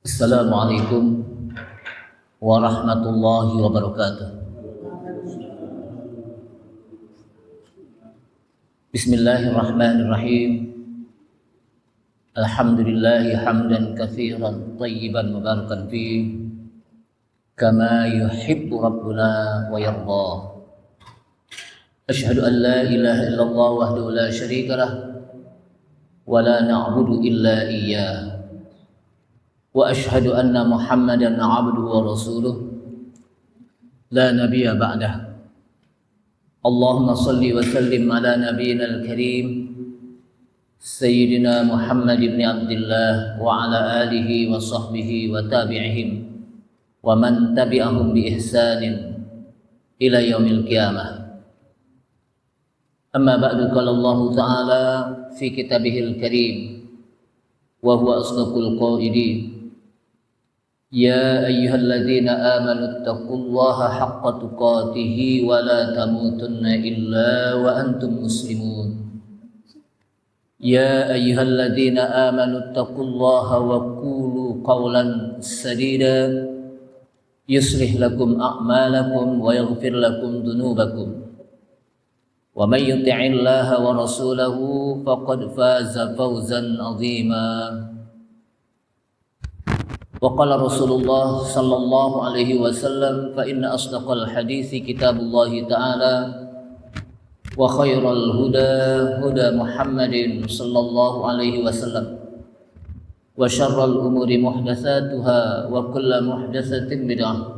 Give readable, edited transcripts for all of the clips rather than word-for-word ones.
Assalamualaikum warahmatullahi wabarakatuh. Bismillahirrahmanirrahim. Alhamdulillahi hamdan katsiran thayyiban mubarakan fihi kama yuhibbu rabbuna wa yarda. Asyhadu an la ilaha illallah wahdahu la syarika lah wa la na'budu illa iyyah. Wa asyhadu anna Muhammadan 'abduhu wa rasuluh la nabiyya ba'dah. Allahumma salli wa sallim ala nabiyyina al-karim Sayyidina Muhammad ibn Abdullah wa ala alihi wa sahbihi wa tabi'ihim wa man tabi'ahum bi ihsanin ila yaumil qiyamah. Amma ba'du, qala Allah ta'ala fi kitabihil karim wa huwa asdaqul qailin. Ya ayyuhalladzina amanu taqullaha haqqa tuqatih wa la tamutunna illa wa antum muslimun. Ya ayyuhalladzina amanu taqullaha wa qulu qawlan sadida yuslih lakum a'malakum wa yaghfir lakum dhunubakum. Wa may yuti'illaha wa rasulahu faqad faza fawzan 'azima. Wa qala Rasulullah sallallahu alaihi wasallam fa inna asdaqal hadithi kitabullah ta'ala wa khairal huda huda Muhammadin sallallahu alaihi wasallam wa syarral umuri muhdatsatuha wa kullu muhdatsatin bid'ah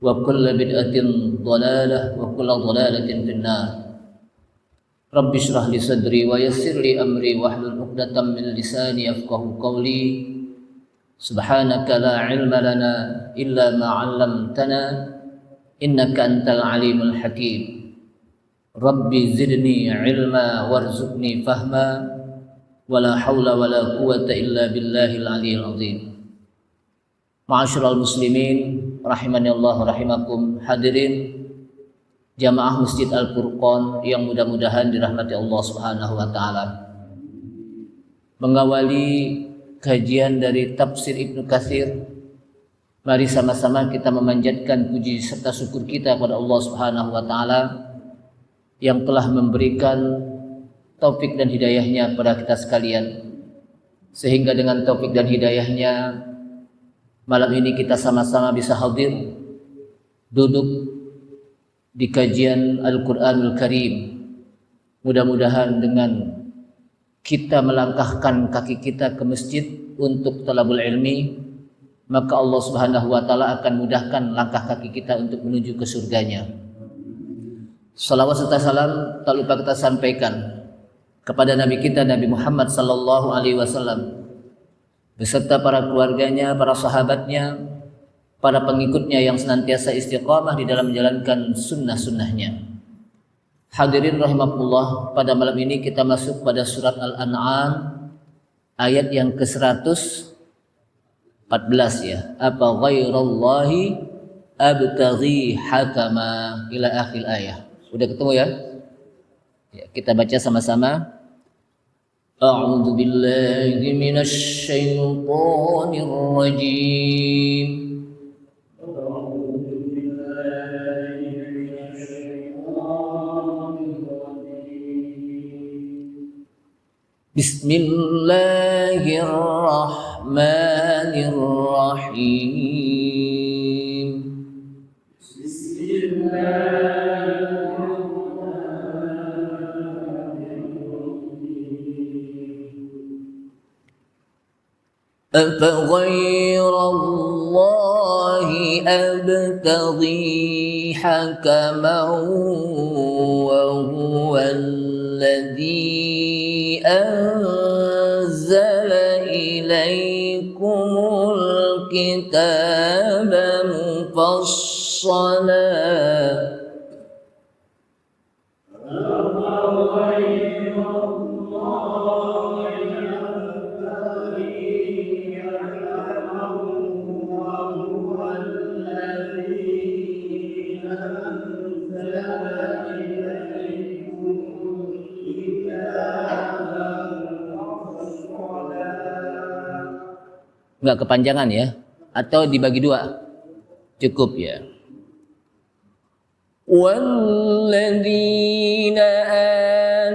wa kullu bid'atin dhalalah wa kullu dhalalatin finnar. Rabbi shrah li sadri wa yassir li amri wahlul 'uqdatam min lisani yafqahu qawli. Subhanaka la ilma lana illa ma 'allamtana innaka antal alimul hakim. Rabbi zidni ilma warzuqni fahma wala haula wala quwwata illa billahil aliyyil azim. Ma'asyiral muslimin rahimani Allah rahimakum. Hadirin jamaah Masjid Al-Furqan yang mudah-mudahan dirahmati Allah Subhanahu wa taala. Mengawali kajian dari tafsir Ibnu Katsir, mari sama-sama kita memanjatkan puji serta syukur kita kepada Allah Subhanahu wa taala yang telah memberikan taufik dan hidayahnya kepada kita sekalian, sehingga dengan taufik dan hidayahnya malam ini kita sama-sama bisa hadir duduk di kajian Al-Qur'anul Karim. Mudah-mudahan dengan kita melangkahkan kaki kita ke masjid untuk talabul ilmi, maka Allah Subhanahu wa taala akan mudahkan langkah kaki kita untuk menuju ke surganya. Salawat serta salam tak lupa kita sampaikan kepada Nabi kita Nabi Muhammad sallallahu alaihi wasallam beserta para keluarganya, para sahabatnya, para pengikutnya yang senantiasa istiqamah di dalam menjalankan sunnah-sunnahnya. Hadirin rahimakumullah, pada malam ini kita masuk pada surat Al-An'am ayat yang ke-114 ya. Apa ghairallahi abtaghi hakama ila akhir ayat. Udah ketemu ya? Ya, kita baca sama-sama. A'udzu billahi minasy syaithanir rajim. Bismillahirrahmanirrahim. أفغير الله أبتغي حكما وهو الذي أنزل إليكم الكتاب مفصلا Enggak kepanjangan ya, atau dibagi dua cukup ya. Walladzina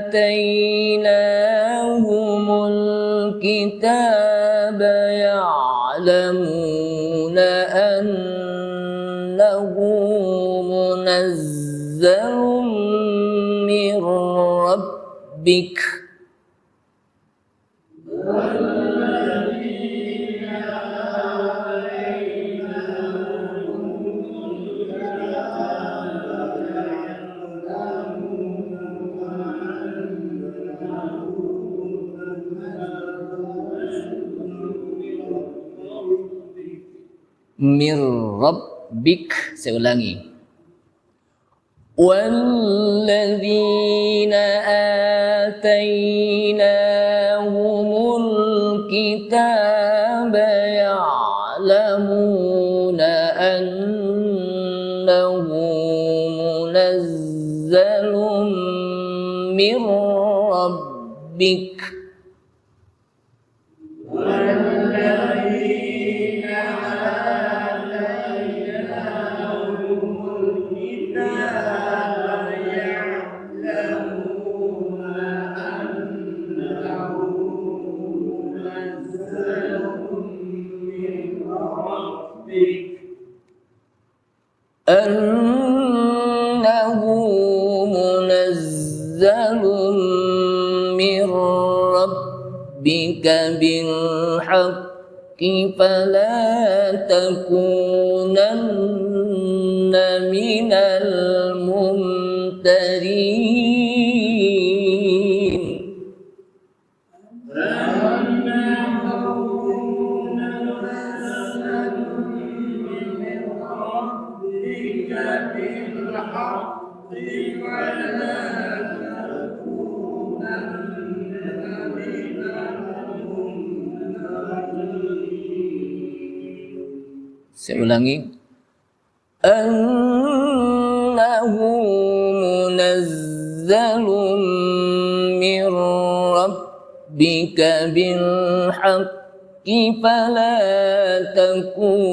atainahumul kitaba ya'lamuna annahu munazzalun min rabbik mir rabbik. Saya ulangi, walladzina atainahumul kitaba ya'lamuna annahu munazzalun mir rabbik annahu munazzalun min rabbika bil haqqi fala takunanna minal mumtarin. Saya ulangi, annahu munazzalun min rabbika bil haqqi fala takunanna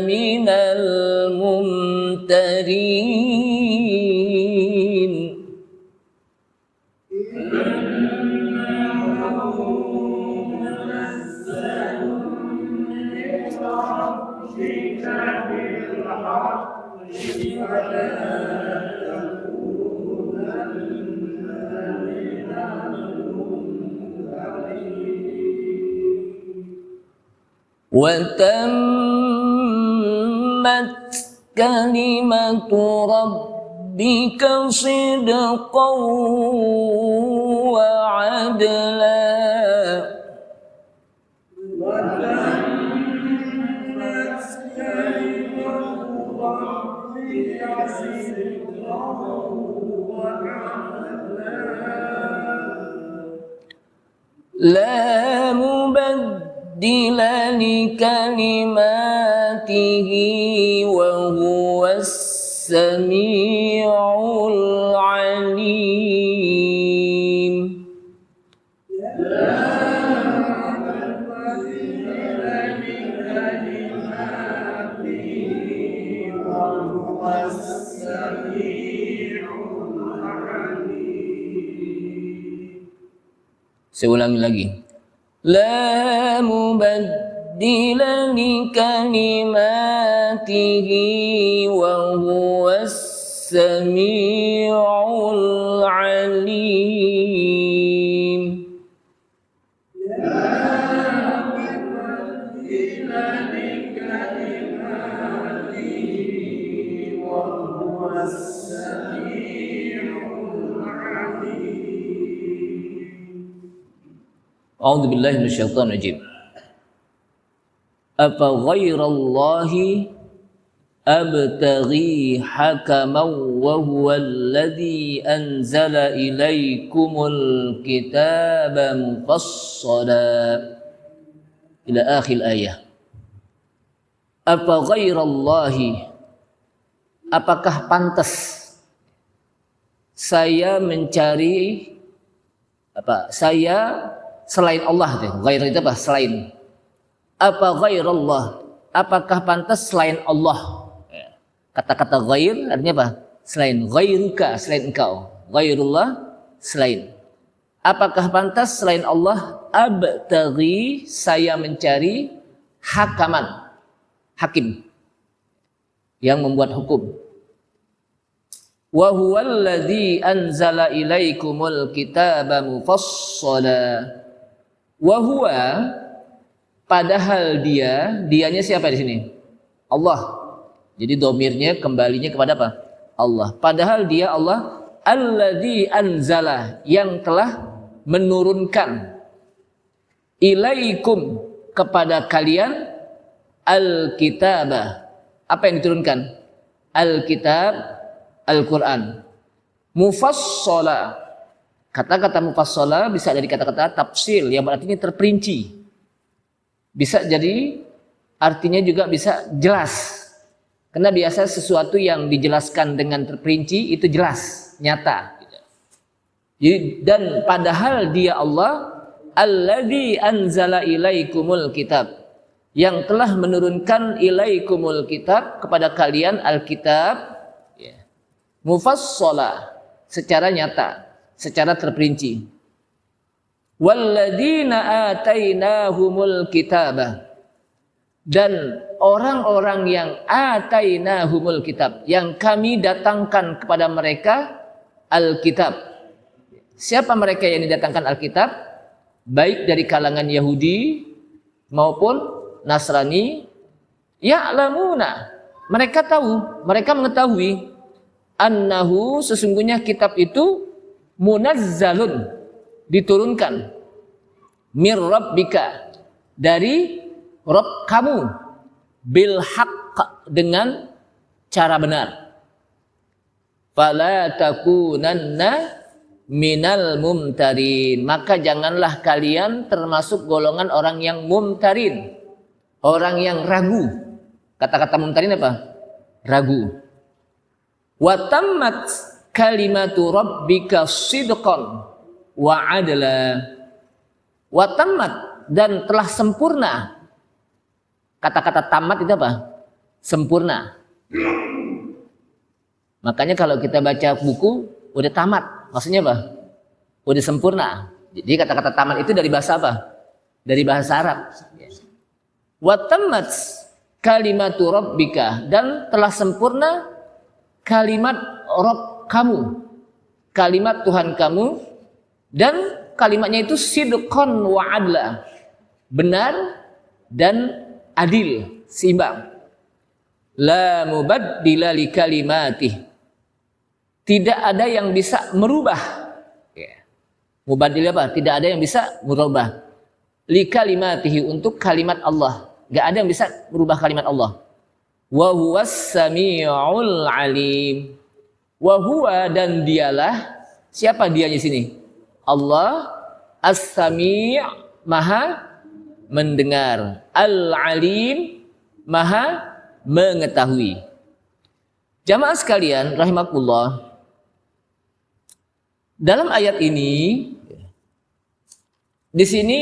minal mumtarin. وتمت كلمة ربك صدقا وعدلا. لا مبدل لكلماته وهو السميع العليم. Saya ulangi lagi. La mubaddila li kalimatihi wa huwas sami'ul alim. A'udzu billahi minasyaitonir rajim. Afa ghairallahi abtaghi hakaman wa huwa alladhi anzala ilaykumul kitaba mufassala ila akhir ayah. Afa ghairallahi, apakah pantas saya mencari saya selain Allah itu. Ghair itu apa? Selain. Apa ghairallah? Apakah pantas selain Allah? Kata-kata ghair artinya apa? Selain. Ghairuka, selain engkau. Ghairullah, selain. Apakah pantas selain Allah? Abtaghi, saya mencari hakaman, hakim yang membuat hukum. Wa huwallazi anzala ilaikumul kitaba mufassala. Wa huwa, padahal dianya siapa di sini? Allah. Jadi domirnya kembalinya kepada apa? Allah. Padahal dia Allah, alladzi anzala, yang telah menurunkan, ilaikum, kepada kalian, al-kitabah. Apa yang diturunkan? Al-kitab, Al-Quran. Mufassala. Kata-kata mufassala bisa dari kata-kata tafsil yang berarti terperinci. Bisa jadi artinya juga bisa jelas. Karena biasa sesuatu yang dijelaskan dengan terperinci itu jelas, nyata. Dan padahal dia Allah, alladzi anzala ilaikumul kitab, yang telah menurunkan ilaikumul kitab, kepada kalian alkitab, mufassala, secara nyata, secara terperinci. Walladzina atainahumul kitabah, dan orang-orang yang atainahumul kitab, yang kami datangkan kepada mereka alkitab. Siapa mereka yang didatangkan alkitab? Baik dari kalangan Yahudi maupun Nasrani. Ya'lamuna, mereka tahu, mereka mengetahui, annahu, sesungguhnya kitab itu munazzalun, diturunkan, mir rabbika, dari Rabb kamu, bil haqq, dengan cara benar. Fala takunanna minal mumtarin, maka janganlah kalian termasuk golongan orang yang mumtarin, orang yang ragu. Kata-kata mumtarin apa? Ragu. Wa tammat kalimatu rabbika sidqan wa adla. Wa tammat, dan telah sempurna. Kata-kata tamat itu apa? Sempurna. Makanya kalau kita baca buku udah tamat, maksudnya apa? Udah sempurna. Jadi kata-kata tamat itu dari bahasa apa? Dari bahasa Arab. Wa tammat kalimatu rabbika, dan telah sempurna kalimat Rabb kamu, kalimat Tuhan kamu, dan kalimatnya itu sidqan wa adla, benar dan adil, seimbang. La mubaddila li kalimatih, tidak ada yang bisa merubah. Mubaddil apa? Tidak ada yang bisa merubah. Li kalimatihi, untuk kalimat Allah. Gak ada yang bisa merubah kalimat Allah. Wa huwas sami'ul alim. Wa huwa, dan dialah, siapa dianya sini? Allah, as-sami', maha mendengar, al-alim, maha mengetahui. Jamaah sekalian rahimakumullah, dalam ayat ini di sini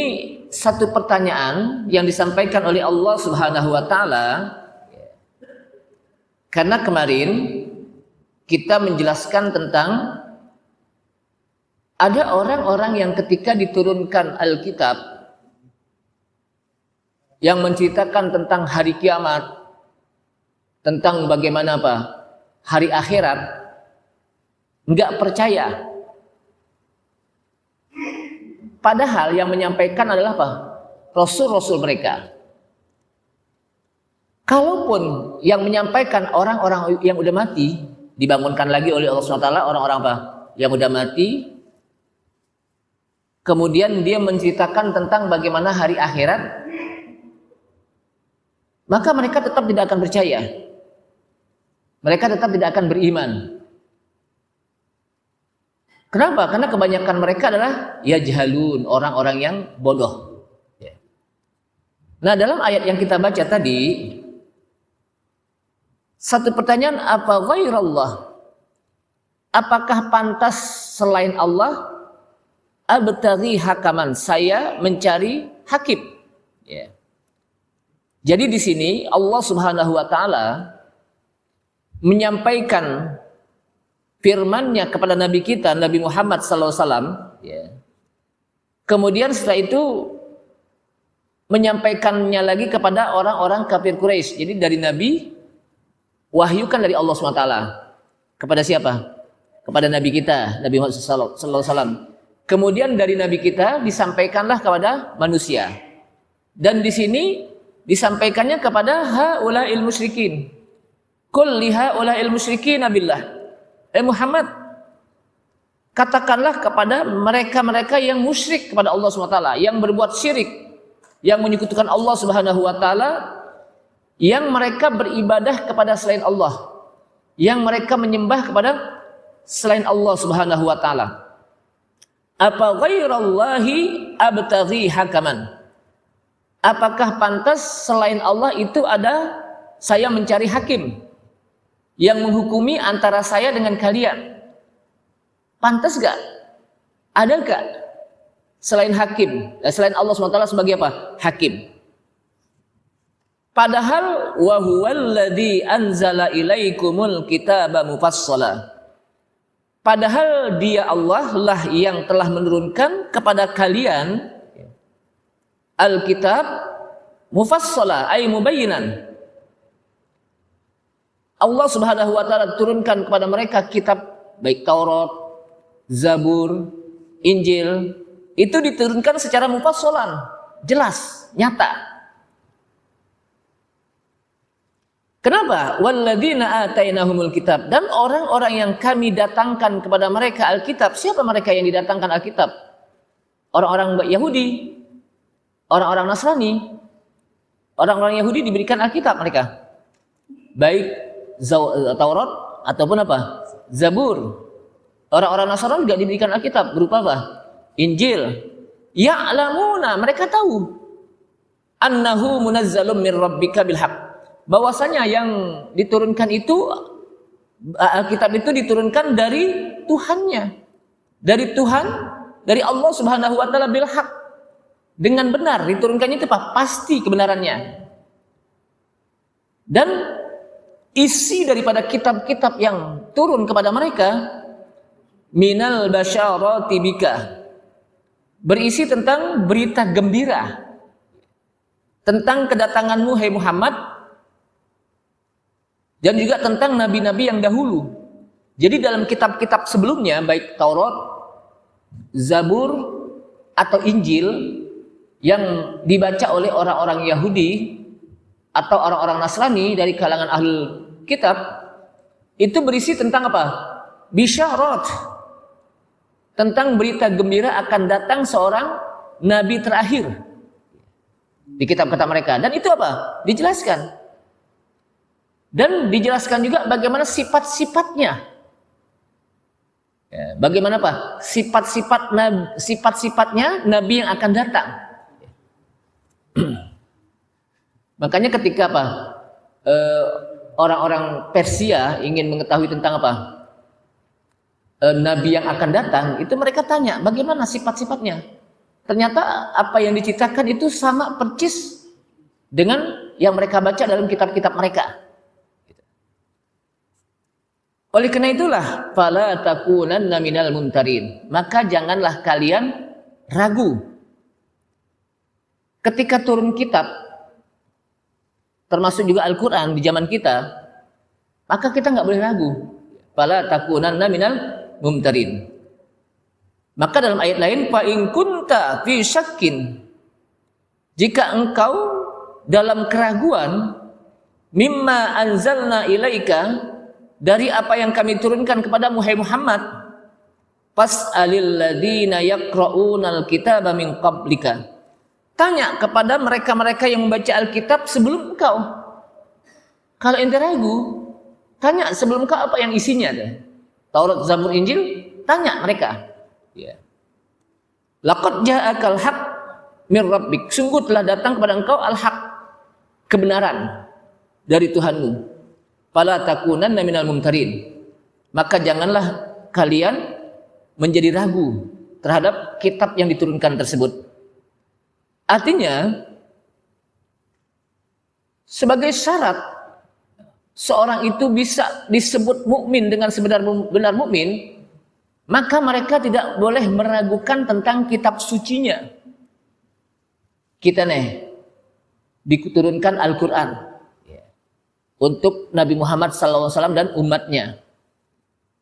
satu pertanyaan yang disampaikan oleh Allah Subhanahu wa taala. Karena kemarin kita menjelaskan tentang ada orang-orang yang ketika diturunkan Alkitab yang menceritakan tentang hari kiamat, tentang bagaimana apa? Hari akhirat, enggak percaya. Padahal yang menyampaikan adalah apa? Rasul-rasul mereka. Kalaupun yang menyampaikan orang-orang yang udah mati, dibangunkan lagi oleh Allah SWT, orang-orang apa? Yang udah mati, kemudian dia menceritakan tentang bagaimana hari akhirat, maka mereka tetap tidak akan percaya. Mereka tetap tidak akan beriman. Kenapa? Karena kebanyakan mereka adalah yajhalun, orang-orang yang bodoh. Nah, dalam ayat yang kita baca tadi, satu pertanyaan, apa ghairallah? Apakah pantas selain Allah? abtaghi hakaman, saya mencari hakim. Ya. Jadi di sini Allah Subhanahu wa taala menyampaikan firman-Nya kepada Nabi kita Nabi Muhammad sallallahu alaihi wasallam, ya. Kemudian setelah itu menyampaikannya lagi kepada orang-orang kafir Quraisy. Jadi dari Nabi, wahyu kan dari Allah SWT. Kepada siapa? Kepada Nabi kita, Nabi Muhammad sallallahu alaihi wasallam. Kemudian dari Nabi kita disampaikanlah kepada manusia. Dan di sini disampaikannya kepada haula'il musyrikin. Qul li haula'il musyrikin billah. Muhammad, katakanlah kepada mereka-mereka yang musyrik kepada Allah SWT, yang berbuat syirik, yang menyekutukan Allah Subhanahu wa taala, yang mereka beribadah kepada selain Allah, yang mereka menyembah kepada selain Allah Subhanahu wa taala. Apa ghairallahi abtaghi hakaman? Apakah pantas selain Allah itu ada saya mencari hakim yang menghukumi antara saya dengan kalian? Pantas gak? Ada gak selain hakim, selain Allah SWT sebagai apa? Hakim. Padahal wa huwallazi anzala ilaikumul kitaba mufassala. Padahal Dia Allah lah yang telah menurunkan kepada kalian Alkitab mufassala, ay mubayyinan. Allah Subhanahu wa taala turunkan kepada mereka kitab, baik Taurat, Zabur, Injil, itu diturunkan secara mufassalan, jelas, nyata. Kenapa? Walladzina atainahumul kitab, dan orang-orang yang kami datangkan kepada mereka Alkitab. Siapa mereka yang didatangkan Alkitab? Orang-orang Yahudi, orang-orang Nasrani. Orang-orang Yahudi diberikan Alkitab mereka, baik Taurat ataupun apa? Zabur. Orang-orang Nasrani juga diberikan Alkitab berupa apa? Injil. Ya'lamuna, mereka tahu annahu munazzalun min rabbika bil haqq, bahwasanya yang diturunkan itu, Alkitab itu diturunkan dari Tuhannya, dari Tuhan, dari Allah Subhanahu wa taala bil haqq, dengan benar. Diturunkannya itu apa? Pasti kebenarannya. Dan isi daripada kitab-kitab yang turun kepada mereka minal basyarati bika, berisi tentang berita gembira tentang kedatanganmu hai Muhammad, dan juga tentang nabi-nabi yang dahulu. Jadi dalam kitab-kitab sebelumnya, baik Taurat, Zabur atau Injil yang dibaca oleh orang-orang Yahudi atau orang-orang Nasrani dari kalangan ahli kitab, itu berisi tentang apa? Bisyarat, tentang berita gembira akan datang seorang nabi terakhir di kitab kata mereka. Dan itu apa? Dijelaskan. Dan dijelaskan juga bagaimana sifat-sifatnya. Ya, bagaimana apa? Sifat-sifatnya nabi yang akan datang. Makanya ketika apa? Orang-orang Persia ingin mengetahui tentang apa? Nabi yang akan datang, itu mereka tanya bagaimana sifat-sifatnya. Ternyata apa yang diceritakan itu sama persis dengan yang mereka baca dalam kitab-kitab mereka. Oleh karena itulah, fala takunanna minal mumtarin, maka janganlah kalian ragu ketika turun kitab, termasuk juga Al-Quran di zaman kita, maka kita nggak boleh ragu. Fala takunanna minal mumtarin. Maka dalam ayat lain, fa in kunta fi syakkin, jika engkau dalam keraguan, mimma anzalna ilaika, dari apa yang kami turunkan kepada Muhammad, fas'alil ladzina yaqra'unal kitaba min qablika, tanya kepada mereka-mereka yang membaca Alkitab sebelum engkau. Kalau ente ragu, tanya sebelum engkau apa yang isinya. Taurat, Zabur, Injil, tanya mereka. Ya. Laqad ja'akal haq min rabbik, sungguh telah datang kepada engkau al-haq, kebenaran dari Tuhanmu. Fala takunanna minal mumtarin, maka janganlah kalian menjadi ragu terhadap kitab yang diturunkan tersebut. Artinya, sebagai syarat seorang itu bisa disebut mukmin dengan sebenar-benar mukmin, maka mereka tidak boleh meragukan tentang kitab sucinya. Kita diturunkan Al-Quran untuk Nabi Muhammad SAW dan umatnya.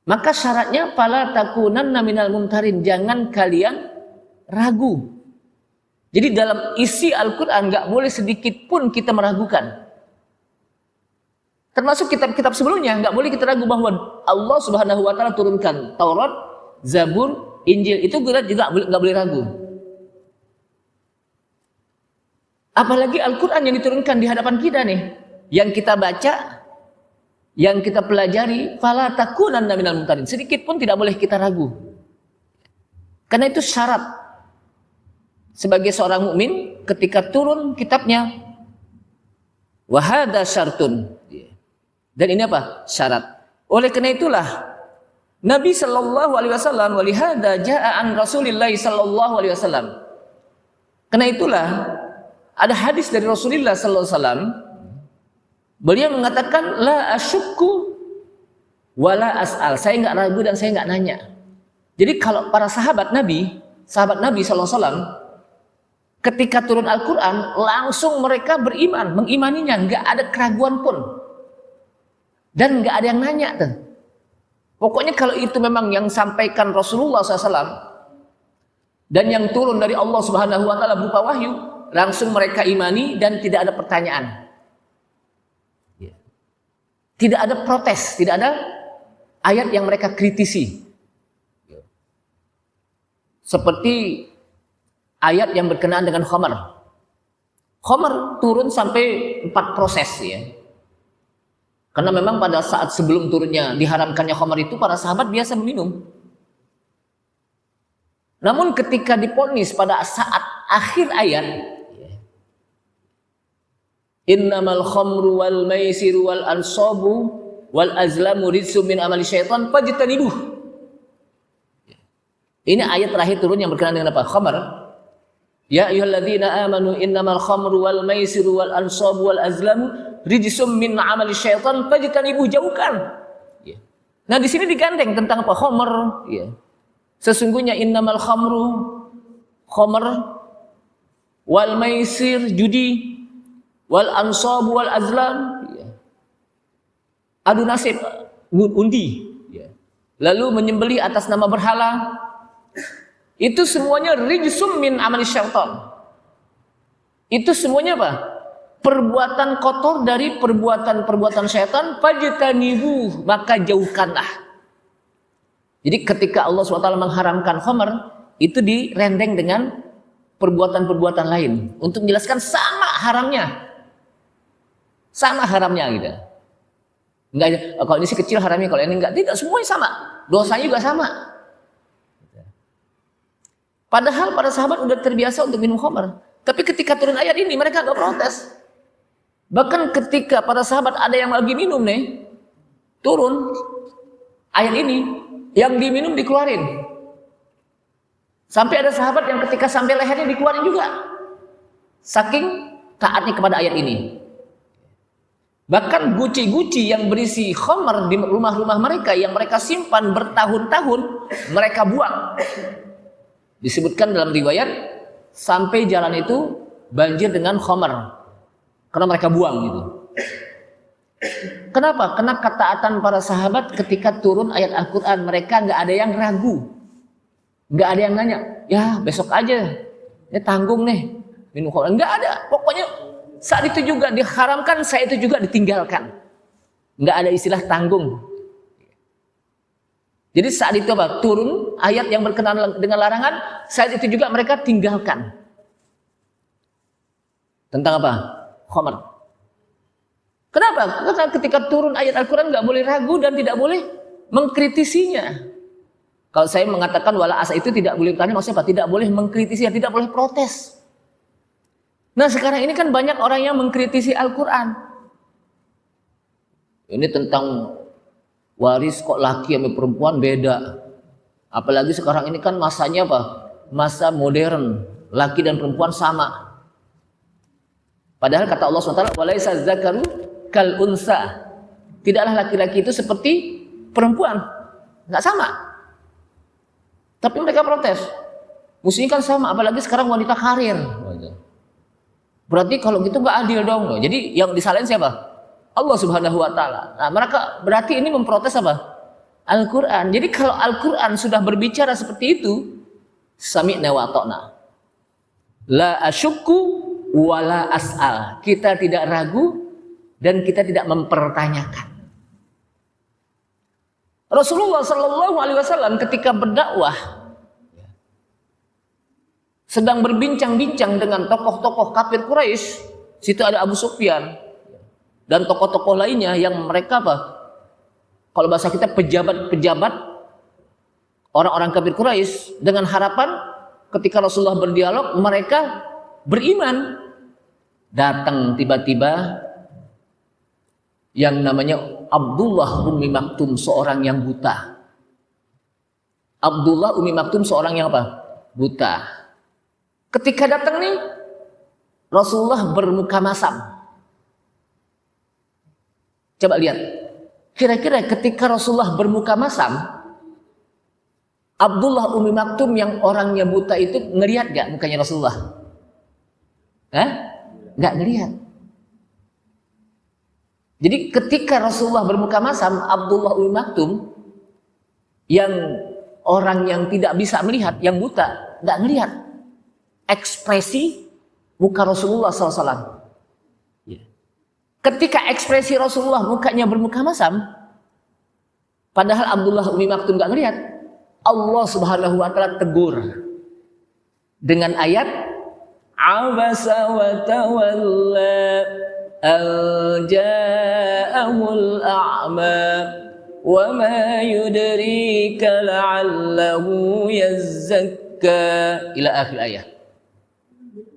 Maka syaratnya fala takunanna minal mumtarin, jangan kalian ragu. Jadi dalam isi Al-Quran nggak boleh sedikit pun kita meragukan. Termasuk kitab-kitab sebelumnya nggak boleh kita ragu bahwa Allah Subhanahu Wa Taala turunkan Taurat, Zabur, Injil, itu juga nggak boleh ragu. Apalagi Al-Quran yang diturunkan di hadapan kita nih, yang kita baca, yang kita pelajari, fala takunanna minal mumtarin, sedikit pun tidak boleh kita ragu. Karena itu syarat sebagai seorang mukmin ketika turun kitabnya. Wa hadza syartun. Dan ini apa? Syarat. Oleh karena itulah Nabi sallallahu alaihi wasallam walihada jaa an Rasulillah sallallahu alaihi wasallam. Karena itulah ada hadis dari Rasulullah sallallahu alaihi wasallam. Beliau mengatakan la asyukku wala as'al. Saya enggak ragu dan saya enggak nanya. Jadi kalau para sahabat Nabi sallallahu alaihi wasallam ketika turun Al-Qur'an langsung mereka beriman, mengimaninya, enggak ada keraguan pun. Dan enggak ada yang nanya tuh. Pokoknya kalau itu memang yang sampaikan Rasulullah SAW dan yang turun dari Allah Subhanahu Wa Taala berupa wahyu, langsung mereka imani dan tidak ada pertanyaan. Tidak ada protes, tidak ada ayat yang mereka kritisi. Seperti ayat yang berkenaan dengan khamar. Khamar turun sampai 4 proses ya. Karena memang pada saat sebelum turunnya diharamkannya khamar itu para sahabat biasa minum. Namun ketika diponis pada saat akhir ayat, innamal khamru wal maisiru wal ansabu wal azlamu rijsum min amali syaitan fajtanibuh. Ini ayat terakhir turun yang berkenaan dengan apa? Khamar. Ya ayyuhalladzina amanu innamal khamru wal maisiru wal ansabu wal azlamu rijsum min amali syaitan fajtanibuh, jauhkan. Nah, di sini digandeng tentang apa? Khamar, ya. Sesungguhnya innamal khamru, khamar, wal maisir, judi, wal ansabu wal azlam, ya. Adu nasib, undi, ya. Lalu menyembelih atas nama berhala, itu semuanya rijsum min amali syaitan. Itu semuanya apa? Perbuatan kotor dari perbuatan-perbuatan syaitan, fajtanibuh, maka jauhkanlah. Jadi ketika Allah SWT mengharamkan khamar, itu direndeng dengan perbuatan-perbuatan lain untuk menjelaskan sama haramnya. Sama haramnya gitu. Enggak, kalau ini sih kecil haramnya, kalau ini enggak, tidak, semuanya sama. Dosanya juga sama. Padahal para sahabat udah terbiasa untuk minum khamar. Tapi ketika turun ayat ini mereka enggak protes. Bahkan ketika para sahabat ada yang lagi minum nih, turun ayat ini, yang diminum dikeluarin. Sampai ada sahabat yang ketika sampai lehernya dikeluarin juga. Saking taatnya kepada ayat ini. Bahkan guci-guci yang berisi khamar di rumah-rumah mereka yang mereka simpan bertahun-tahun, mereka buang. Disebutkan dalam riwayat sampai jalan itu banjir dengan khamar. Karena mereka buang gitu. Kenapa? Karena ketaatan para sahabat ketika turun ayat Al-Quran, mereka nggak ada yang ragu, nggak ada yang nanya, ya besok aja, ya tanggung nih minum khamar, nggak ada. Pokoknya saat itu juga diharamkan, saat itu juga ditinggalkan, nggak ada istilah tanggung. Jadi saat itu apa? Turun ayat yang berkenaan dengan larangan, saat itu juga mereka tinggalkan. Tentang apa? Khamar. Kenapa? Karena ketika turun ayat Al-Quran nggak boleh ragu dan tidak boleh mengkritisinya. Kalau saya mengatakan wala asa itu tidak boleh bertanya, maksudnya apa? Tidak boleh mengkritisinya, tidak boleh protes. Nah sekarang ini kan banyak orang yang mengkritisi Al-Quran. Ini tentang waris kok laki sama perempuan beda. Apalagi sekarang ini kan masanya apa? Masa modern, laki dan perempuan sama. Padahal kata Allah SWT, walaisa dzakaru kal unsa. Tidaklah laki-laki itu seperti perempuan, nggak sama. Tapi mereka protes. Mestinya kan sama, apalagi sekarang wanita karir. Berarti kalau gitu nggak adil dong. Jadi yang disalahin siapa? Allah Subhanahu Wa Taala. Nah, mereka berarti ini memprotes apa? Al-Quran. Jadi kalau Al-Quran sudah berbicara seperti itu, sami'na wa ta'na. La asyukku wa la as'al. Kita tidak ragu dan kita tidak mempertanyakan. Rasulullah Sallallahu Alaihi Wasallam ketika berdakwah sedang berbincang-bincang dengan tokoh-tokoh kafir Quraisy. Situ ada Abu Sufyan dan tokoh-tokoh lainnya yang mereka apa? Kalau bahasa kita pejabat-pejabat orang-orang kafir Quraisy, dengan harapan ketika Rasulullah berdialog mereka beriman. Datang tiba-tiba yang namanya Abdullah Ummi Maktum, seorang yang buta. Abdullah Ummi Maktum seorang yang apa? Buta. Ketika datang nih Rasulullah bermuka masam. Coba lihat. Kira-kira ketika Rasulullah bermuka masam, Abdullah Ummi Maktum yang orangnya buta itu ngelihat gak mukanya Rasulullah? Gak ngelihat. Jadi ketika Rasulullah bermuka masam, Abdullah Ummi Maktum yang orang yang tidak bisa melihat, yang buta, gak ngelihat ekspresi muka Rasulullah SAW. Ketika ekspresi Rasulullah mukanya bermuka masam, padahal Abdullah Ummi Maktum gak ngelihat, Allah Subhanahu Wa Taala tegur dengan ayat abasa wa tawalla an ja'ahul a'ma wa ma yudrika la'allahu yazzakka ila akhir ayat.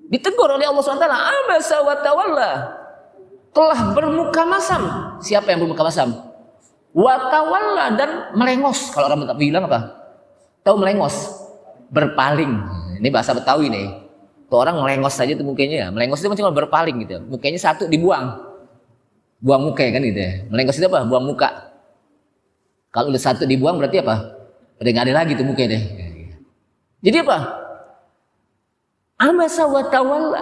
Ditegur oleh Allah SWT, abasa wa tawalla, telah bermuka masam. Siapa yang bermuka masam? Watawalla, dan melengos. Kalau orang Betawi bilang apa? Tahu melengos? Berpaling. Ini bahasa Betawi nih. Tuh orang melengos saja tuh mukanya ya. Melengos itu cuma berpaling gitu. Mukanya satu dibuang. Buang muka kan gitu ya. Melengos itu apa? Buang muka. Kalau udah satu dibuang berarti apa? Udah nggak ada lagi tuh mukanya deh. Jadi apa? Abasa watawalla,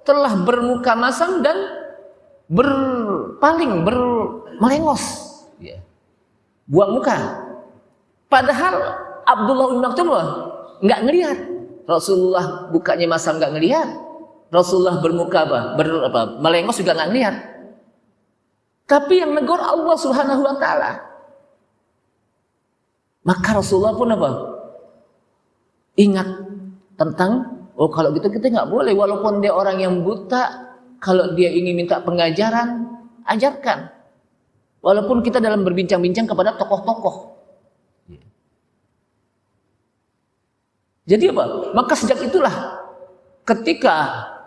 telah bermuka masam dan berpaling, melengos, ya. Buang muka. Padahal Abdullah Ummi Maktum nggak ngelihat Rasulullah bukanya masam, nggak ngelihat Rasulullah bermuka melengos juga nggak ngelihat. Tapi yang negor Allah Subhanahu Wa Taala. Maka Rasulullah pun apa? Ingat tentang kalau gitu kita nggak boleh, walaupun dia orang yang buta. Kalau dia ingin minta pengajaran, ajarkan. Walaupun kita dalam berbincang-bincang kepada tokoh-tokoh. Jadi apa? Maka sejak itulah ketika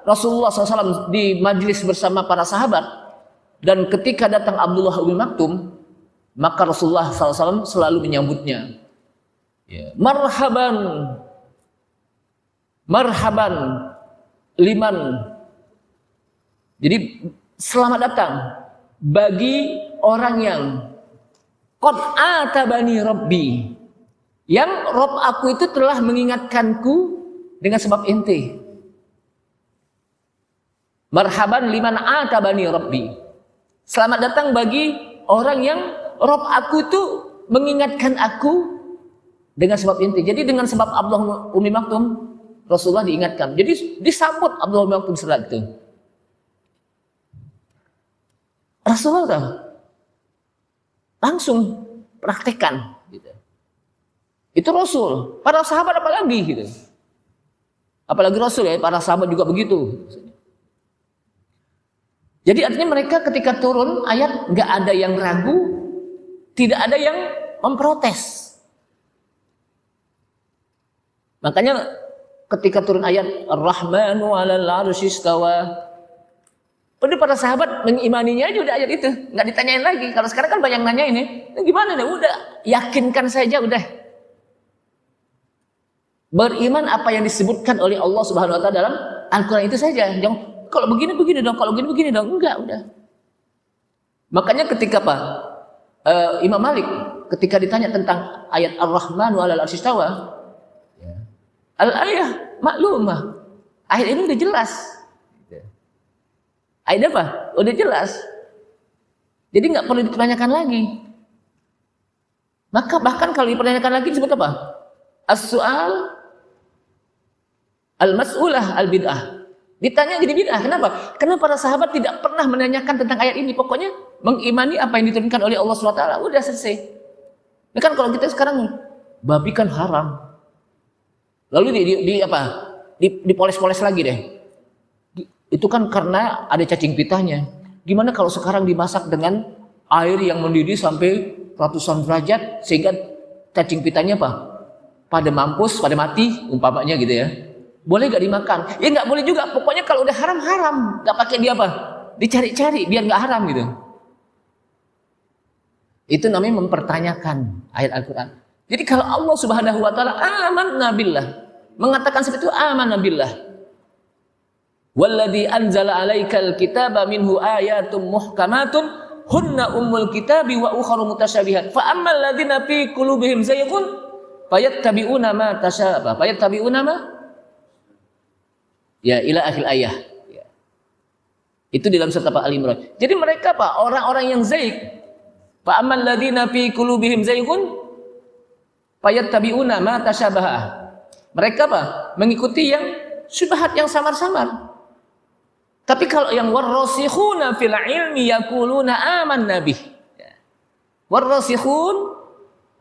Rasulullah SAW di majelis bersama para sahabat, dan ketika datang Abdullah Ummi Maktum, maka Rasulullah SAW selalu menyambutnya. Marhaban, marhaban liman. Jadi selamat datang bagi orang yang qad atabani rabbi, yang Rob aku itu telah mengingatkanku dengan sebab ente. Marhaban liman atabani rabbi. Selamat datang bagi orang yang Rob aku itu mengingatkan aku dengan sebab ente. Jadi dengan sebab Abdullah Ummi Maktum Rasulullah diingatkan. Jadi disambut Abdullah Ummi Maktum setelah itu. Rasulullah langsung praktekkan gitu. Itu Rasul, para sahabat apalagi gitu. Apalagi Rasul ya, para sahabat juga begitu. Jadi artinya mereka ketika turun ayat nggak ada yang ragu, tidak ada yang memprotes. Makanya ketika turun ayat Ar-Rahmanu 'alal 'arsy istawa, udah para sahabat mengimaninya aja udah ayat itu, nggak ditanyain lagi. Kalau sekarang kan banyak nanya ini, gimana nih? Udah yakinkan saja udah. Beriman apa yang disebutkan oleh Allah Subhanahu wa taala dalam Al-Qur'an itu saja. Jangan kalau begini dong, kalau begini dong. Enggak, udah. Makanya ketika Imam Malik ketika ditanya tentang ayat Ar-Rahmanu 'alal 'arsy istawa, al-ayah maklumah. Ayat ini udah jelas. Ayat apa? Udah jelas. Jadi nggak perlu dipertanyakan lagi. Maka bahkan kalau dipertanyakan lagi disebut apa? As-su'al al-mas'ulah al-bid'ah. Ditanya jadi bid'ah. Kenapa? Karena para sahabat tidak pernah menanyakan tentang ayat ini. Pokoknya mengimani apa yang diturunkan oleh Allah SWT. Udah selesai. Ini kan kalau kita sekarang babi kan haram. Lalu dipoles-poles lagi deh. Itu kan karena ada cacing pitahnya. Gimana kalau sekarang dimasak dengan air yang mendidih sampai ratusan derajat sehingga cacing pitahnya pada mampus, pada mati umpamanya gitu ya. Boleh gak dimakan? Ya nggak boleh juga. Pokoknya kalau udah haram, nggak pakai dia dicari-cari biar nggak haram gitu. Itu namanya mempertanyakan ayat Al-Quran. Jadi kalau Allah Subhanahu wa taala amanna billah, mengatakan seperti itu amanna billah. Walladzi anzala 'alaikal kitaba minhu ayatum muhkamatun hunna ummul kitabi wa ukharu mutasyabihat. Fa ammal ladzina fi qulubihim zayghun fayattabi'una ma tasyabaha. Fayattabi'una ma ya ila akhir ayah. Ya. Itu dalam surat Al-Imran. Jadi mereka orang-orang yang zaig. Fa ammal ladzina fi qulubihim zayghun fayattabi'una ma tasyabaha. Mereka mengikuti yang syubhat yang samar-samar. Tapi kalau yang warrasikhuna fil ilmi yaquluna amanna bih. Warrasikhun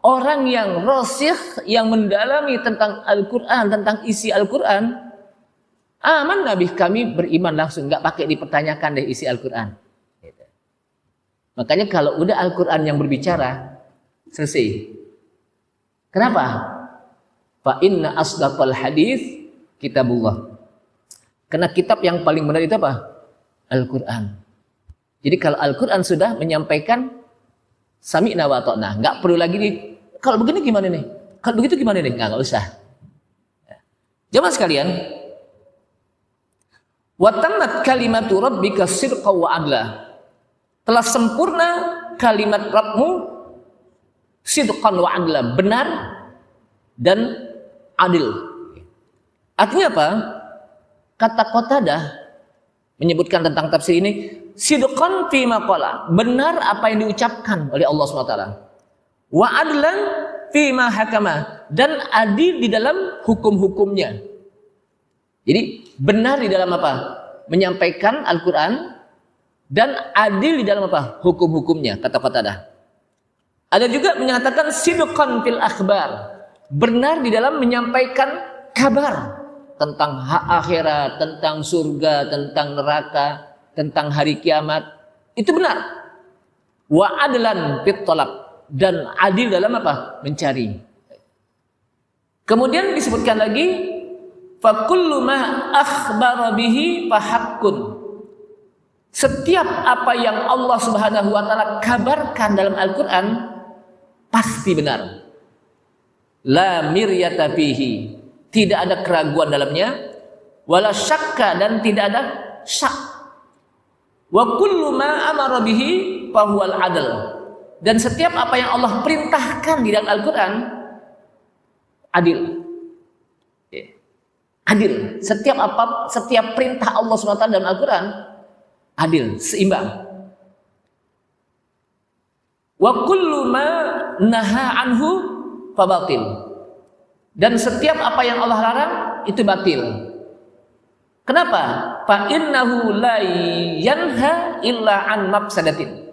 orang yang rasikh yang mendalami tentang Al-Qur'an, tentang isi Al-Qur'an, amanna bih, kami beriman langsung, enggak pakai dipertanyakan deh isi Al-Qur'an. Gitu. Makanya kalau udah Al-Qur'an yang berbicara, selesai. Kenapa? Fa inna asdaqal hadits kitabullah. Karena kitab yang paling benar itu apa? Al-Quran. Jadi kalau Al-Quran sudah menyampaikan sami'na wa ta'na, nggak perlu lagi kalau begini gimana nih? Kalau begitu gimana nih? Nggak usah. Jamaah sekalian, wa tammat kalimatu rabbika sidqa wa adla. Telah sempurna kalimat Rabbmu sidqan wa adla, benar dan adil. Artinya apa? Kata Qatadah menyebutkan tentang tafsir ini, sidqan fi maqala, benar apa yang diucapkan oleh Allah SWT. Wa adlan fi ma hakama, dan adil di dalam hukum-hukumnya. Jadi benar di dalam apa? Menyampaikan Al-Quran, dan adil di dalam apa? Hukum-hukumnya, kata Qatadah. Ada juga menyatakan sidqan fil akhbar, benar di dalam menyampaikan kabar tentang hak akhirat, tentang surga, tentang neraka, tentang hari kiamat. Itu benar. Wa adlan fit talab, dan adil dalam apa? Mencari. Kemudian disebutkan lagi fa kullu ma akhbara bihi fa haqqun. Setiap apa yang Allah Subhanahu wa taala kabarkan dalam Al-Qur'an pasti benar. La miryata fihi, tidak ada keraguan dalamnya, wala syakka, dan tidak ada syak. Wa kullu ma amara bihi fa huwal adl, dan setiap apa yang Allah perintahkan di dalam Al-Qur'an adil. Adil. Setiap perintah Allah SWT dalam Al-Qur'an adil, seimbang. Wa kullu ma naha anhu fa batil, dan setiap apa yang Allah larang itu batil. Kenapa? Fa innahu la yanha illa an mafsadatin.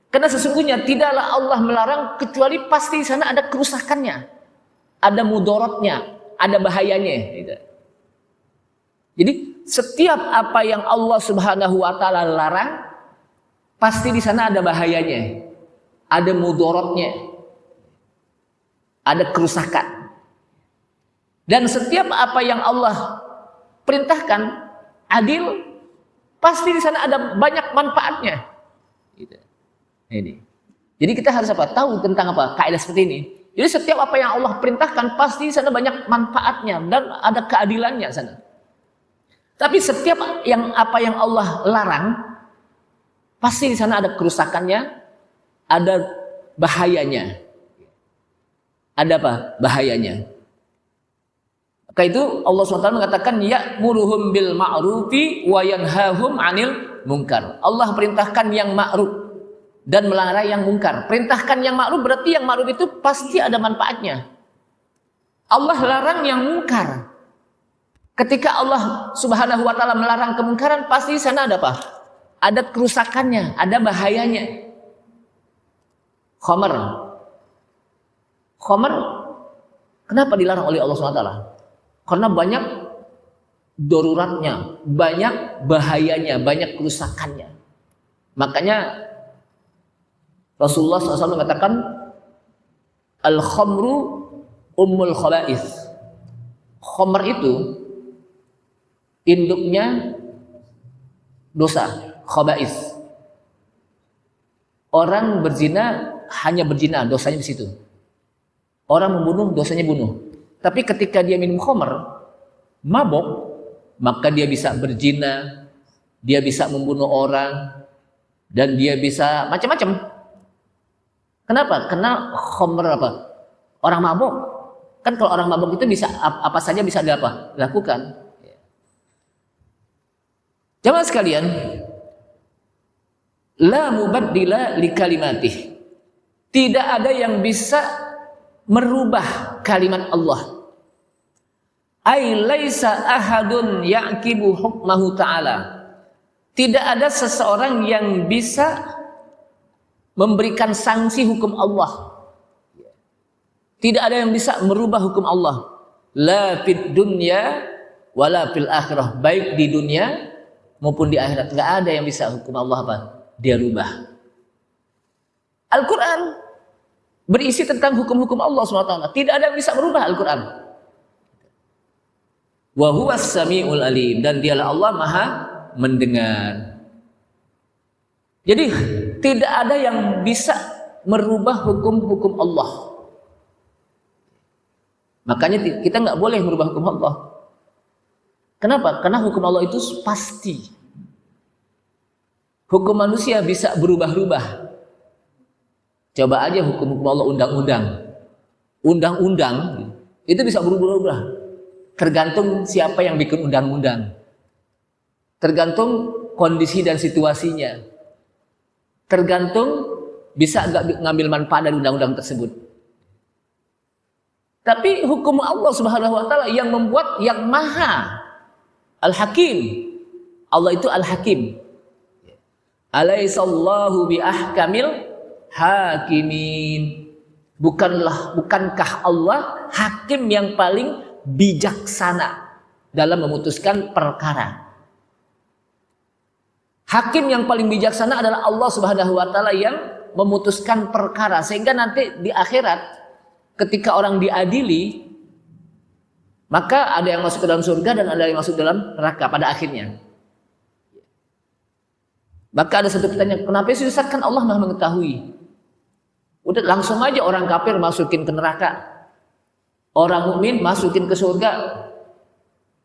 Karena sesungguhnya tidaklah Allah melarang kecuali pasti di sana ada kerusakannya, ada mudaratnya, ada bahayanya. Jadi setiap apa yang Allah Subhanahu wa taala larang pasti di sana ada bahayanya, ada mudaratnya, ada kerusakan. Dan setiap apa yang Allah perintahkan adil, pasti di sana ada banyak manfaatnya. Gitu. Ini. Jadi kita harus tahu tentang kaidah seperti ini. Jadi setiap apa yang Allah perintahkan pasti di sana banyak manfaatnya dan ada keadilannya di sana. Tapi setiap apa yang Allah larang pasti di sana ada kerusakannya, ada bahayanya. Ada apa? Bahayanya. Maka itu Allah SWT mengatakan ya'muruhum bil ma'rufi wa yanhahum 'anil munkar. Allah perintahkan yang ma'ruf dan melarang yang mungkar. Perintahkan yang ma'ruf berarti yang ma'ruf itu pasti ada manfaatnya. Allah larang yang mungkar. Ketika Allah Subhanahu wa taala melarang kemungkaran, pasti di sana ada apa? Ada kerusakannya, ada bahayanya. Khamar. Khamar kenapa dilarang oleh Allah SWT? Karena banyak daruratnya, banyak bahayanya, banyak kerusakannya. Makanya Rasulullah SAW mengatakan al-khamru ummul khaba'ith. Khamar itu induknya dosa, khaba'ith. Orang berzina hanya berzina, dosanya di situ. Orang membunuh, dosanya bunuh. Tapi ketika dia minum khamar, mabok, maka dia bisa berzina, dia bisa membunuh orang, dan dia bisa macam-macam. Kenapa? Karena khamar apa? Orang mabok. Kan kalau orang mabok itu bisa apa saja bisa dilakukan. Jamaah sekalian, la mubaddila li kalimatih. Tidak ada yang bisa merubah kalimat Allah. Ai laisa ahadun yaqibu hukmahu ta'ala. Tidak ada seseorang yang bisa memberikan sanksi hukum Allah. Tidak ada yang bisa merubah hukum Allah. La fid dunya wala fil akhirah. Baik di dunia maupun di akhirat. Enggak ada yang bisa hukum Allah apa? Dia rubah. Al-Quran berisi tentang hukum-hukum Allah SWT. Tidak ada yang bisa merubah Al-Quran. Wa huwas sami'ul alim. Dan dialah Allah maha mendengar. Jadi tidak ada yang bisa merubah hukum-hukum Allah. Makanya kita nggak boleh merubah hukum Allah. Kenapa? Karena hukum Allah itu pasti. Hukum manusia bisa berubah-ubah. Coba aja hukum-hukum Allah undang-undang. Undang-undang itu bisa berubah-ubah. Tergantung siapa yang bikin undang-undang. Tergantung kondisi dan situasinya. Tergantung bisa nggak ngambil manfaat dari undang-undang tersebut. Tapi hukum Allah Subhanahu wa taala yang membuat yang maha Al-Hakim. Allah itu Al-Hakim. Alaihissallahu bi ahkamil hakimin. Bukankah Allah hakim yang paling bijaksana dalam memutuskan perkara? Hakim yang paling bijaksana adalah Allah Subhanahu wa taala yang memutuskan perkara, sehingga nanti di akhirat ketika orang diadili, maka ada yang masuk ke dalam surga dan ada yang masuk dalam neraka pada akhirnya. Maka ada satu pertanyaan, kenapa sih Ustaz? Kan Allah Maha mengetahui. Udah langsung aja orang kafir masukin ke neraka, orang mukmin masukin ke surga,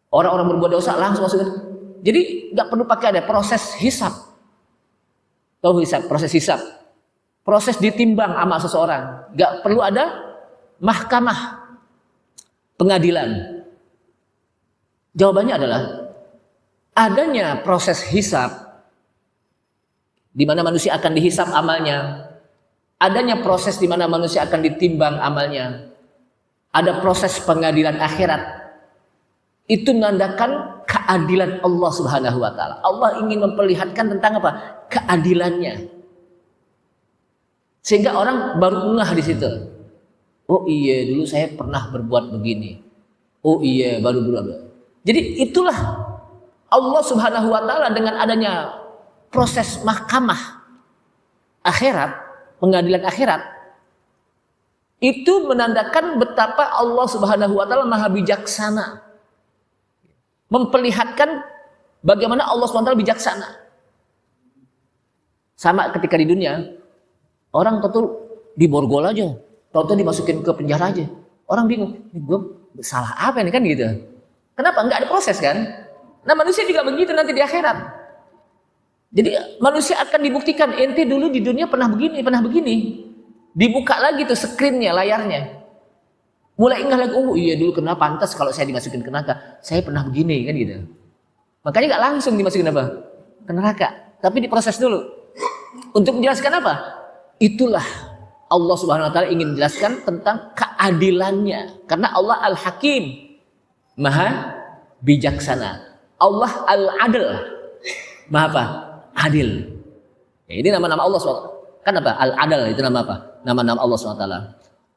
orang-orang berbuat dosa langsung masukin. Jadi nggak perlu pakai ada proses hisab. Tahu hisab? Proses hisab, proses ditimbang amal seseorang. Nggak perlu ada mahkamah pengadilan. Jawabannya adalah adanya proses hisab di mana manusia akan dihisab amalnya. Adanya proses di mana manusia akan ditimbang amalnya. Ada proses pengadilan akhirat. Itu menandakan keadilan Allah Subhanahu wa taala. Allah ingin memperlihatkan tentang apa? Keadilannya. Sehingga orang baru ngeh di situ. Oh iya, dulu saya pernah berbuat begini. Oh iya, baru berbuat. Jadi itulah Allah Subhanahu wa taala dengan adanya proses mahkamah akhirat, pengadilan akhirat, itu menandakan betapa Allah Subhanahu wa taala maha bijaksana. Memperlihatkan bagaimana Allah SWT bijaksana. Sama ketika di dunia, orang tentu diborgol aja. Tahu-tahu dimasukin ke penjara aja. Orang bingung, ini gue salah apa ini kan gitu. Kenapa? Nggak ada proses kan? Nah manusia juga begitu nanti di akhirat. Jadi manusia akan dibuktikan, ente dulu di dunia pernah begini. Dibuka lagi tuh screennya, layarnya. Mulai ingat lagi, oh iya dulu kenapa pantas kalau saya dimasukin ke neraka. Saya pernah begini kan gitu. Makanya nggak langsung dimasukin apa? Ke neraka. Tapi diproses dulu. Untuk menjelaskan apa? Itulah Allah Subhanahu wa taala ingin jelaskan tentang keadilannya. Karena Allah Al-Hakim, Maha bijaksana. Allah Al-Adil, Maha apa? Adil. Ya, ini nama-nama Allah SWT. Kan apa? Al-Adil itu nama apa? Nama-nama Allah SWT.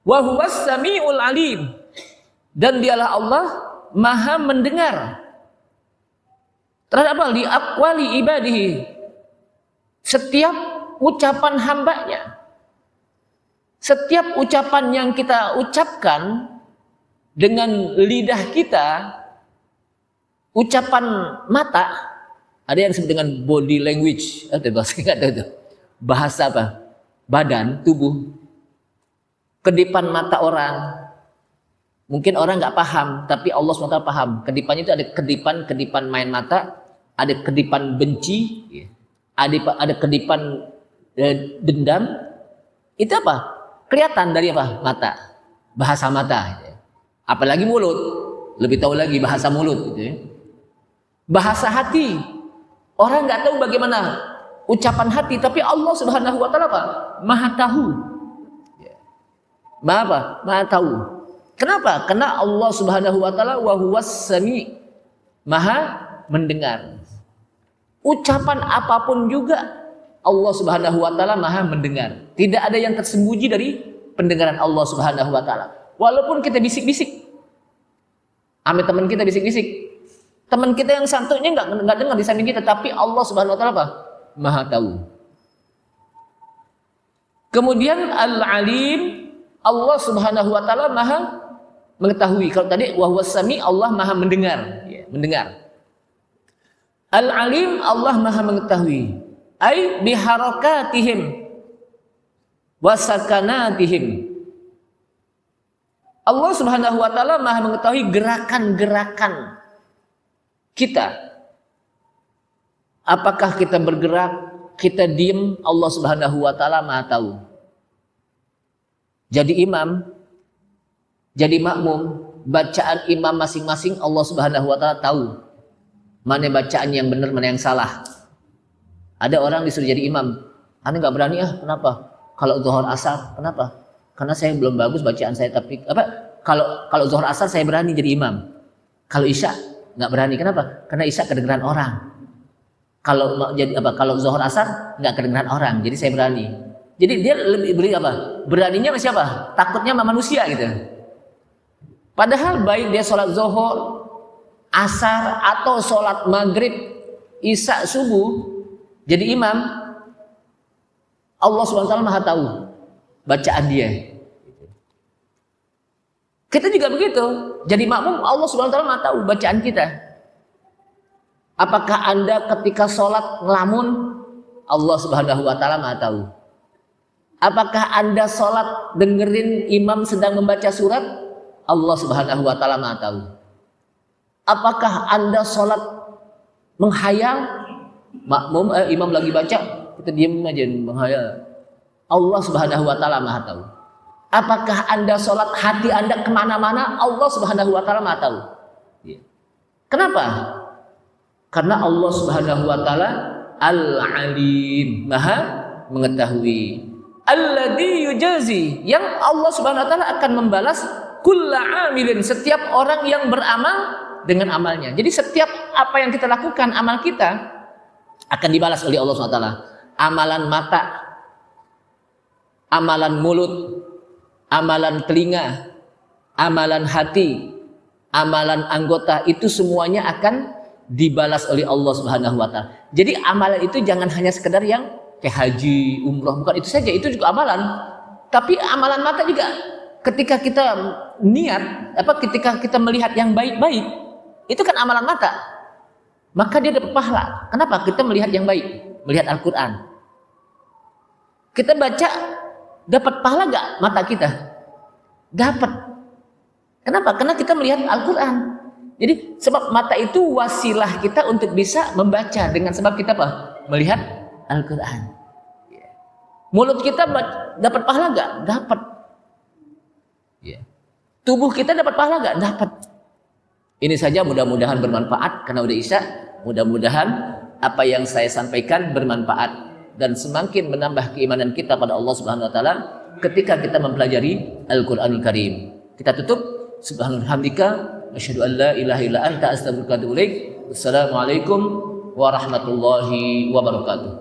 Wa huwas samiul alim. Dan dialah Allah Maha mendengar terhadap apa? Li aqwali ibadihi. Setiap ucapan hambanya. Setiap ucapan yang kita ucapkan dengan lidah kita, ucapan mata, ada yang disebut dengan body language, bahasa apa? Badan, tubuh, kedipan mata orang. Mungkin orang nggak paham, tapi Allah SWT paham. Kedipannya itu ada kedipan main mata, ada kedipan benci, ada kedipan dendam. Itu apa? Kelihatan dari apa? Mata, bahasa mata. Apalagi mulut, lebih tahu lagi bahasa mulut. Bahasa hati, orang nggak tahu bagaimana ucapan hati, tapi Allah Subhanahu wa taala apa? Maha tahu. Maha apa? Maha tahu. Kenapa? Karena Allah Subhanahu wa taala wa huwas sami, Maha mendengar. Ucapan apapun juga Allah Subhanahu wa taala Maha mendengar. Tidak ada yang tersembunyi dari pendengaran Allah Subhanahu wa taala. Walaupun kita bisik-bisik, amit teman kita bisik-bisik, teman kita yang santunya nggak dengar di samping kita, tapi Allah Subhanahu wa taala apa? Maha tahu. Kemudian Al-Alim, Allah Subhanahu wa taala Maha mengetahui. Kalau tadi wa huwas sami, Allah Maha mendengar, mendengar. Al-Alim, Allah Maha mengetahui. Ai biharakatihim wa sakanatihim. Allah Subhanahu wa taala Maha mengetahui gerakan-gerakan kita. Apakah kita bergerak, kita diem, Allah Subhanahu wa taala Maha tahu. Jadi imam, jadi makmum, bacaan imam masing-masing Allah Subhanahu wa taala tahu. Mana bacaan yang benar, mana yang salah. Ada orang disuruh jadi imam, Anda nggak berani kenapa? Kalau zuhur asar, kenapa? Karena saya belum bagus bacaan saya, tapi apa? Kalau zuhur asar saya berani jadi imam. Kalau isya nggak berani, kenapa? Karena isya kedengeran orang. Kalau jadi apa? Kalau zuhur asar nggak kedengeran orang, jadi saya berani. Jadi dia lebih beri apa? Beraninya sama siapa? Takutnya sama manusia gitu. Padahal baik dia sholat zuhur, asar atau sholat maghrib, isya, subuh, jadi imam, Allah SWT Maha tahu bacaan dia. Kita juga begitu. Jadi makmum, Allah SWT Maha tahu bacaan kita. Apakah Anda ketika sholat ngelamun? Allah Subhanahu wa taala Maha tahu. Apakah Anda sholat dengerin imam sedang membaca surat? Allah Subhanahu wa taala Maha tahu. Apakah Anda sholat menghayal? Makmum, imam lagi baca, kita diam aja menghayal. Allah Subhanahu wa taala Maha tahu. Apakah Anda sholat hati Anda kemana-mana? Allah Subhanahu wa taala Maha tahu. Kenapa? Karena Allah Subhanahu wa taala Al-Alim, Maha mengetahui. Alladzi yujazi, yang Allah Subhanahu wa taala akan membalas kulla amilin, setiap orang yang beramal dengan amalnya. Jadi setiap apa yang kita lakukan, amal kita akan dibalas oleh Allah SWT. Amalan mata, amalan mulut, amalan telinga, amalan hati, amalan anggota, itu semuanya akan dibalas oleh Allah Subhanahu wa taala. Jadi amalan itu jangan hanya sekedar yang kayak haji, umroh, bukan itu saja, itu juga amalan. Tapi amalan mata juga, ketika kita niat, ketika kita melihat yang baik-baik, itu kan amalan mata. Maka dia dapat pahala. Kenapa? Kita melihat yang baik, melihat Al-Quran. Kita baca, dapat pahala gak mata kita? Dapat. Kenapa? Karena kita melihat Al-Quran. Jadi sebab mata itu wasilah kita untuk bisa membaca. Dengan sebab kita apa? Melihat Al-Quran. Mulut kita dapat pahala gak? Dapat. Tubuh kita dapat pahala gak? Dapat. Ini saja mudah-mudahan bermanfaat. Karena udah Isya, mudah-mudahan apa yang saya sampaikan bermanfaat dan semakin menambah keimanan kita pada Allah Subhanahu wa taala ketika kita mempelajari Al-Qur'anul Karim. Kita tutup subhanalhamdika asyhadu an la ilaha illa anta astaghfiruka wa atubu ilaik. Wassalamualaikum warahmatullahi wabarakatuh.